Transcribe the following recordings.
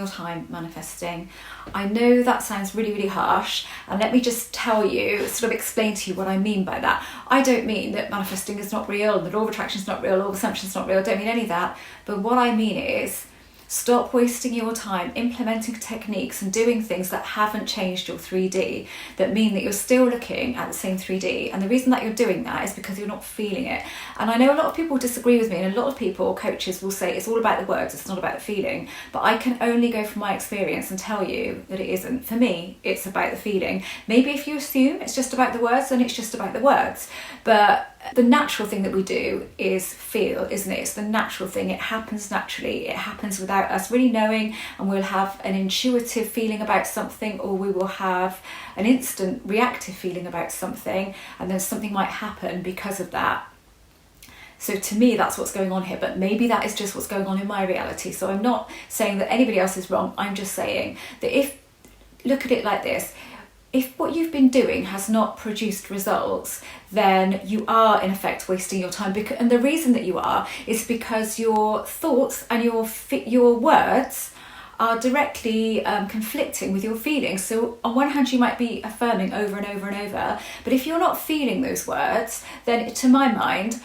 your time manifesting. I know that sounds really, really harsh, and let me just tell you, sort of explain to you what I mean by that. I don't mean that manifesting is not real, the law of attraction is not real, law of assumption is not real. I don't mean any of that. But what I mean is, stop wasting your time implementing techniques and doing things that haven't changed your 3D, that mean that you're still looking at the same 3D. And the reason that you're doing that is because you're not feeling it. And I know a lot of people disagree with me, and a lot of people, coaches, will say it's all about the words, it's not about the feeling. But I can only go from my experience and tell you that it isn't. For me, it's about the feeling. Maybe if you assume it's just about the words, then it's just about the words. But the natural thing that we do is feel, isn't it? It's the natural thing. It happens naturally. It happens without us really knowing, and we'll have an intuitive feeling about something, or we will have an instant reactive feeling about something, and then something might happen because of that. So to me, that's what's going on here, but maybe that is just what's going on in my reality. So I'm not saying that anybody else is wrong. I'm just saying that look at it like this. If what you've been doing has not produced results, then you are in effect wasting your time. And the reason that you are is because your thoughts and your words are directly conflicting with your feelings. So on one hand, you might be affirming over and over and over, but if you're not feeling those words, then to my mind,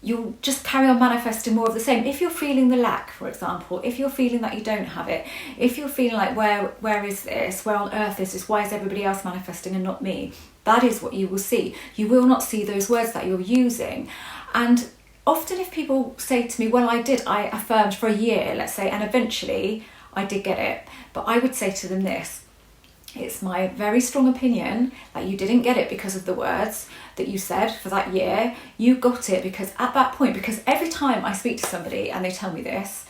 you'll just carry on manifesting more of the same. If you're feeling the lack, for example, if you're feeling that you don't have it, if you're feeling like, where is this? Where on earth is this? Why is everybody else manifesting and not me? That is what you will see. You will not see those words that you're using. And often if people say to me, well, I affirmed for a year, let's say, and eventually I did get it. But I would say to them this: it's my very strong opinion that you didn't get it because of the words that you said for that year. You got it because at that point, because every time I speak to somebody and they tell me this,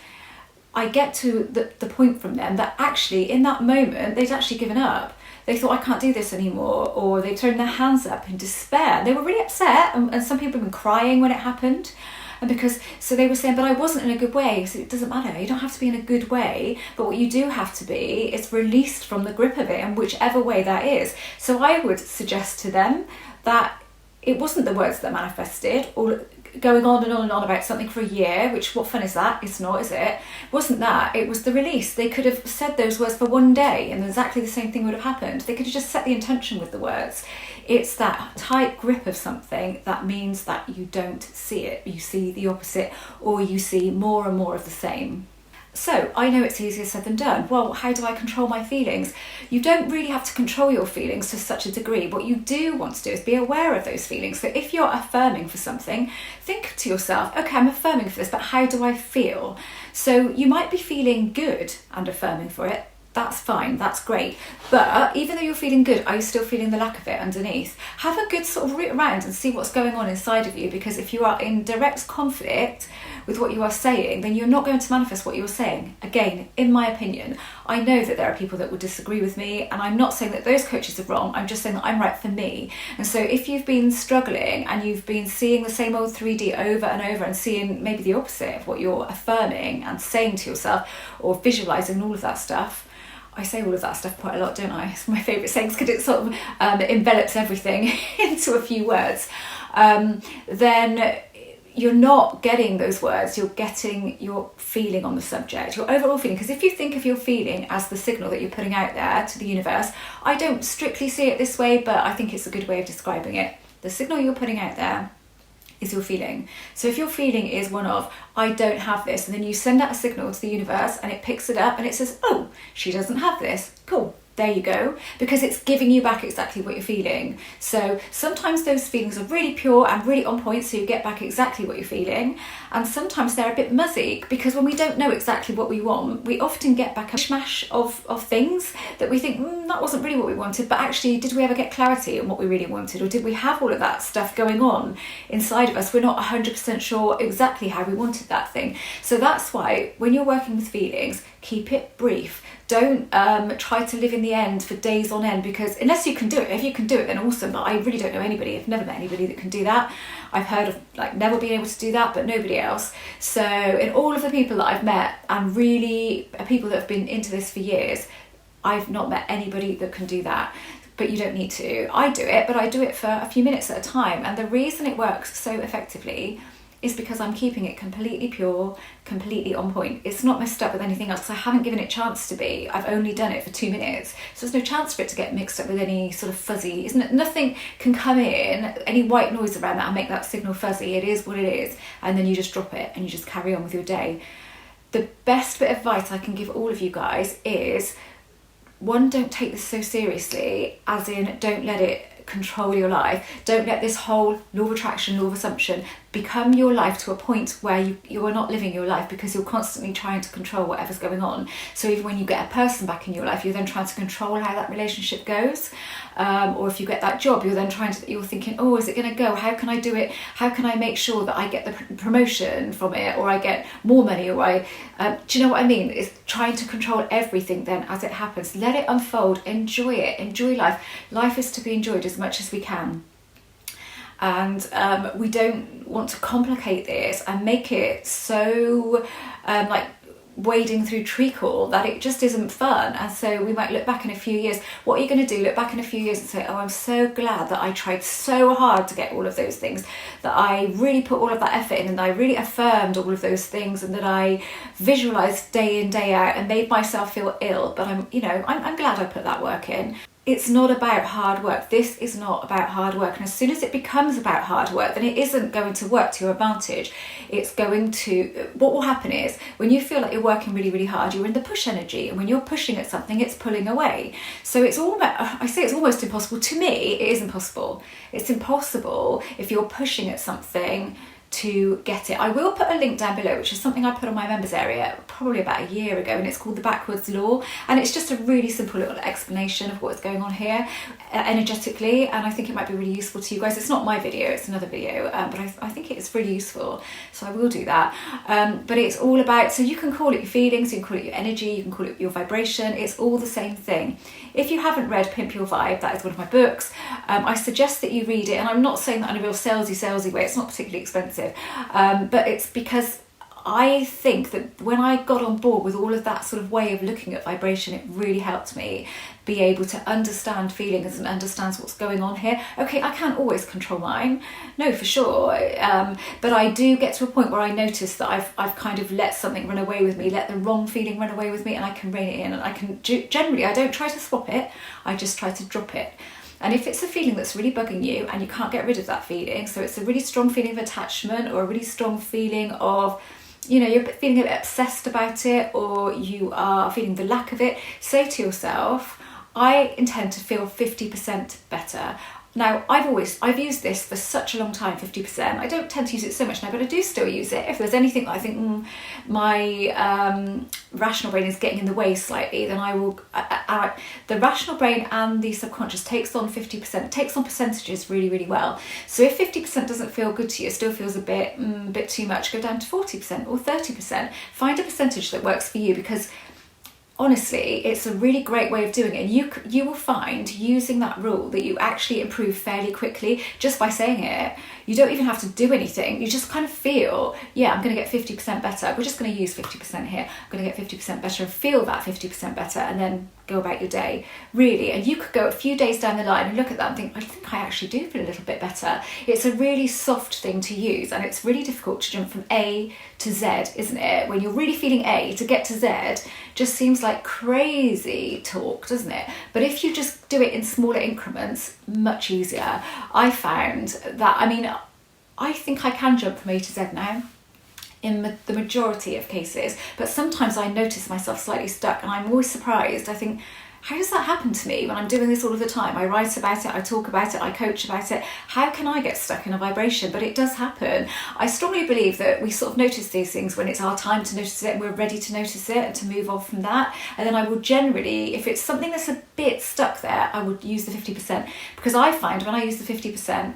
I get to the point from them that actually in that moment they'd actually given up. They thought, I can't do this anymore, or they'd thrown their hands up in despair. They were really upset, and some people have been crying when it happened. And so they were saying, but I wasn't in a good way. So it doesn't matter. You don't have to be in a good way. But what you do have to be is released from the grip of it, in whichever way that is. So I would suggest to them that it wasn't the words that manifested, or going on and on and on about something for a year, which, what fun is that? It's not, is it? It wasn't that. It was the release. They could have said those words for one day and exactly the same thing would have happened. They could have just set the intention with the words. It's that tight grip of something that means that you don't see it. You see the opposite, or you see more and more of the same. So I know it's easier said than done. Well, how do I control my feelings? You don't really have to control your feelings to such a degree. What you do want to do is be aware of those feelings. So if you're affirming for something, think to yourself, okay, I'm affirming for this, but how do I feel? So you might be feeling good and affirming for it. That's fine, that's great. But even though you're feeling good, are you still feeling the lack of it underneath? Have a good sort of root around and see what's going on inside of you, because if you are in direct conflict with what you are saying, then you're not going to manifest what you're saying. Again, in my opinion, I know that there are people that will disagree with me, and I'm not saying that those coaches are wrong, I'm just saying that I'm right for me. And so if you've been struggling and you've been seeing the same old 3D over and over and seeing maybe the opposite of what you're affirming and saying to yourself, or visualising all of that stuff, I say all of that stuff quite a lot, don't I? It's my favourite sayings because it sort of envelops everything into a few words. Then you're not getting those words, you're getting your feeling on the subject, your overall feeling. Because if you think of your feeling as the signal that you're putting out there to the universe, I don't strictly see it this way, but I think it's a good way of describing it. The signal you're putting out there is your feeling. So if your feeling is one of, I don't have this, and then you send out a signal to the universe and it picks it up and it says, oh, she doesn't have this, cool, there you go, because it's giving you back exactly what you're feeling. So sometimes those feelings are really pure and really on point, so you get back exactly what you're feeling, and sometimes they're a bit muzzy, because when we don't know exactly what we want, we often get back a mishmash of things that we think, that wasn't really what we wanted, but actually, did we ever get clarity on what we really wanted, or did we have all of that stuff going on inside of us? We're not 100% sure exactly how we wanted that thing. So that's why when you're working with feelings, keep it brief. Don't try to live in the end for days on end, because unless you can do it, if you can do it, then awesome. But I really don't know anybody. I've never met anybody that can do that. I've heard of like Neville being able to do that, but nobody else. So in all of the people that I've met, and really people that have been into this for years, I've not met anybody that can do that. But you don't need to. I do it, but I do it for a few minutes at a time. And the reason it works so effectively is because I'm keeping it completely pure, completely on point. It's not messed up with anything else because I haven't given it a chance to be. I've only done it for 2 minutes. So there's no chance for it to get mixed up with any sort of fuzzy, isn't it? Nothing can come in, any white noise around that and make that signal fuzzy. It is what it is. And then you just drop it and you just carry on with your day. The best bit of advice I can give all of you guys is, one, don't take this so seriously, as in don't let it control your life. Don't let this whole law of attraction, law of assumption become your life to a point where you are not living your life because you're constantly trying to control whatever's going on. So even when you get a person back in your life, you're then trying to control how that relationship goes. Or if you get that job, you're then you're thinking, oh, is it going to go? How can I do it? How can I make sure that I get the promotion from it, or I get more money, or do you know what I mean? It's trying to control everything then as it happens. Let it unfold. Enjoy it. Enjoy life. Life is to be enjoyed as much as we can. And we don't want to complicate this and make it so like wading through treacle that it just isn't fun. And so we might look back in a few years. What are you going to do? Look back in a few years and say, oh, I'm so glad that I tried so hard to get all of those things, that I really put all of that effort in, and I really affirmed all of those things, and that I visualized day in, day out and made myself feel ill. But I'm glad I put that work in. It's not about hard work. This is not about hard work. And as soon as it becomes about hard work, then it isn't going to work to your advantage. It's going to, what will happen is, when you feel like you're working really, really hard, you're in the push energy. And when you're pushing at something, it's pulling away. So it's I say it's almost impossible. To me, it is impossible. It's impossible if you're pushing at something to get it. I will put a link down below, which is something I put on my members area probably about a year ago, and it's called the backwards law, and it's just a really simple little explanation of what's going on here energetically, and I think it might be really useful to you guys. It's not my video, it's another video, but I think it's really useful, so I will do that. But it's all about, so you can call it your feelings, you can call it your energy, you can call it your vibration. It's all the same thing. If you haven't read Pimp Your Vibe, that is one of my books. I suggest that you read it, and I'm not saying that in a real salesy way. It's not particularly expensive. But it's because I think that when I got on board with all of that sort of way of looking at vibration, it really helped me be able to understand feelings and understand what's going on here. Okay, I can't always control mine, no, for sure, but I do get to a point where I notice that I've kind of let something run away with me, let the wrong feeling run away with me, and I can rein it in, and I can generally, I don't try to swap it, I just try to drop it. And if it's a feeling that's really bugging you and you can't get rid of that feeling, so it's a really strong feeling of attachment, or a really strong feeling of, you're feeling a bit obsessed about it, or you are feeling the lack of it, say to yourself, I intend to feel 50% better. Now, I've used this for such a long time, 50%. I don't tend to use it so much now, but I do still use it. If there's anything that I think my rational brain is getting in the way slightly, then I will. The rational brain and the subconscious takes on 50%. It takes on percentages really, really well. So if 50% doesn't feel good to you, it still feels a bit too much, go down to 40% or 30%. Find a percentage that works for you, because honestly, it's a really great way of doing it, and you will find, using that rule, that you actually improve fairly quickly just by saying it. You don't even have to do anything. You just kind of feel, yeah, I'm going to get 50% better. We're just going to use 50% here. I'm going to get 50% better, and feel that 50% better, and then go about your day, really. And you could go a few days down the line and look at that and think, I think I actually do feel a little bit better. It's a really soft thing to use, and it's really difficult to jump from A to Z, isn't it? When you're really feeling A, to get to Z just seems like crazy talk, doesn't it? But if you just do it in smaller increments, much easier. I found that, I think I can jump from A to Z now in the majority of cases, but sometimes I notice myself slightly stuck, and I'm always surprised. I think, how does that happen to me when I'm doing this all of the time? I write about it, I talk about it, I coach about it. How can I get stuck in a vibration? But it does happen. I strongly believe that we sort of notice these things when it's our time to notice it, and we're ready to notice it and to move on from that. And then I will generally, if it's something that's a bit stuck there, I would use the 50%, because I find when I use the 50%,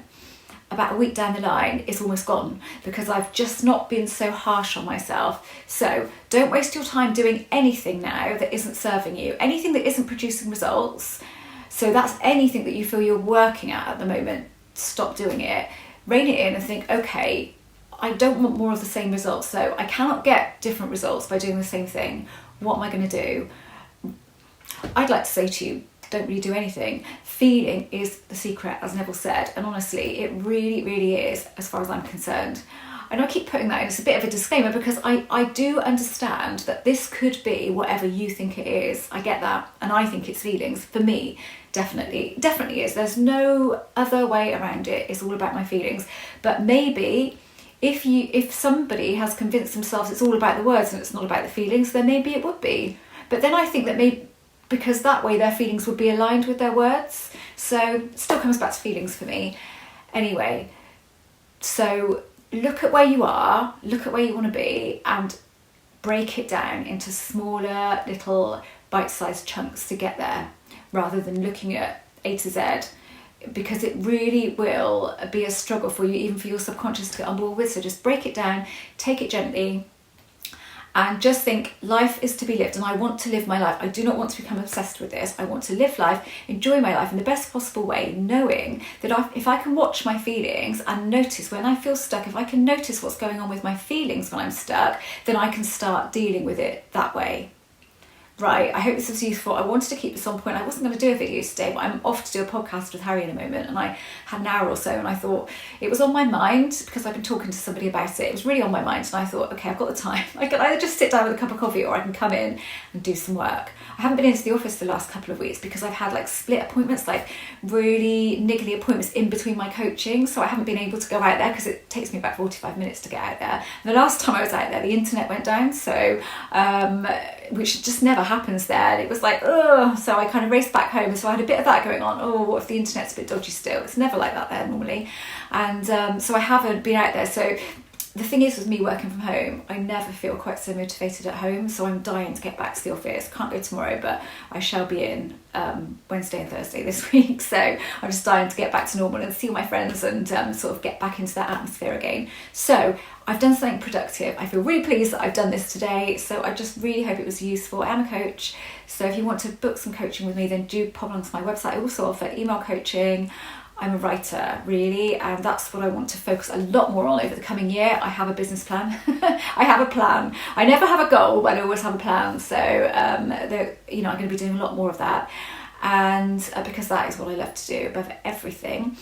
about a week down the line, it's almost gone, because I've just not been so harsh on myself. So don't waste your time doing anything now that isn't serving you, anything that isn't producing results. So that's anything that you feel you're working at the moment. Stop doing it, rein it in, and think, okay, I don't want more of the same results, so I cannot get different results by doing the same thing. What am I going to do? I'd like to say to you, don't really do anything. Feeling is the secret, as Neville said, and honestly, it really, really is, as far as I'm concerned. I know I keep putting that in, it's a bit of a disclaimer because I do understand that this could be whatever you think it is. I get that, and I think it's feelings. For me, definitely is. There's no other way around it. It's all about my feelings. But maybe if somebody has convinced themselves it's all about the words and it's not about the feelings, then maybe it would be. But then I think that maybe because that way their feelings would be aligned with their words. So it still comes back to feelings for me. Anyway, so look at where you are, look at where you want to be, and break it down into smaller little bite-sized chunks to get there, rather than looking at A to Z, because it really will be a struggle for you, even for your subconscious to get on board with. So just break it down, take it gently, and just think life is to be lived, and I want to live my life. I do not want to become obsessed with this. I want to live life, enjoy my life in the best possible way, knowing that if I can watch my feelings and notice when I feel stuck, if I can notice what's going on with my feelings when I'm stuck, then I can start dealing with it that way. Right, I hope this was useful. I wanted to keep this on point. I wasn't going to do a video today, but I'm off to do a podcast with Harry in a moment, and I had an hour or so, and I thought it was on my mind because I've been talking to somebody about it. It was really on my mind, and I thought, okay, I've got the time. I can either just sit down with a cup of coffee, or I can come in and do some work. I haven't been into the office the last couple of weeks because I've had like split appointments, like really niggly appointments in between my coaching, so I haven't been able to go out there because it takes me about 45 minutes to get out there. And the last time I was out there, the internet went down, so which just never happens there, and it was like, ugh, so I kind of raced back home, and so I had a bit of that going on. Oh, what if the internet's a bit dodgy still? It's never like that there normally, and so I haven't been out there. So the thing is, with me working from home, I never feel quite so motivated at home, so I'm dying to get back to the office. Can't go tomorrow, but I shall be in Wednesday and Thursday this week, so I'm just dying to get back to normal and see all my friends and sort of get back into that atmosphere again. So I've done something productive. I feel really pleased that I've done this today, so I just really hope it was useful. I am a coach, so if you want to book some coaching with me, then do pop onto my website. I also offer email coaching. I'm a writer, really, and that's what I want to focus a lot more on over the coming year. I have a business plan. I have a plan. I never have a goal, but I always have a plan. So, I'm going to be doing a lot more of that, and because that is what I love to do above everything.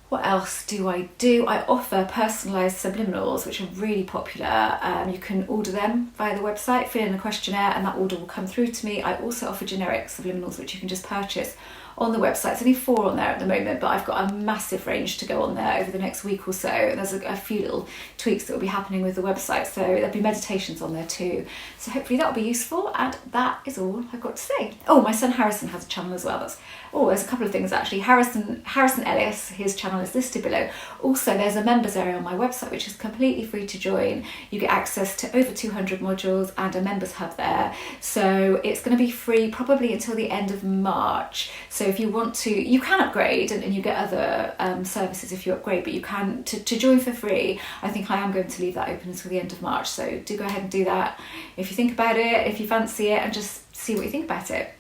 What else do? I offer personalised subliminals, which are really popular. You can order them via the website, fill in a questionnaire, and that order will come through to me. I also offer generic subliminals, which you can just purchase on the website. There's only 4 on there at the moment, but I've got a massive range to go on there over the next week or so. And there's a few little tweaks that will be happening with the website, so there'll be meditations on there too. So hopefully that'll be useful, and that is all I've got to say. Oh, my son Harrison has a channel as well. There's a couple of things actually. Harrison Ellis, his channel is listed below. Also, there's a members area on my website which is completely free to join. You get access to over 200 modules and a members hub there. So it's going to be free probably until the end of March. So if you want to, you can upgrade and you get other services if you upgrade, but you can, to join for free, I think I am going to leave that open until the end of March. So do go ahead and do that if you think about it, if you fancy it, and just see what you think about it.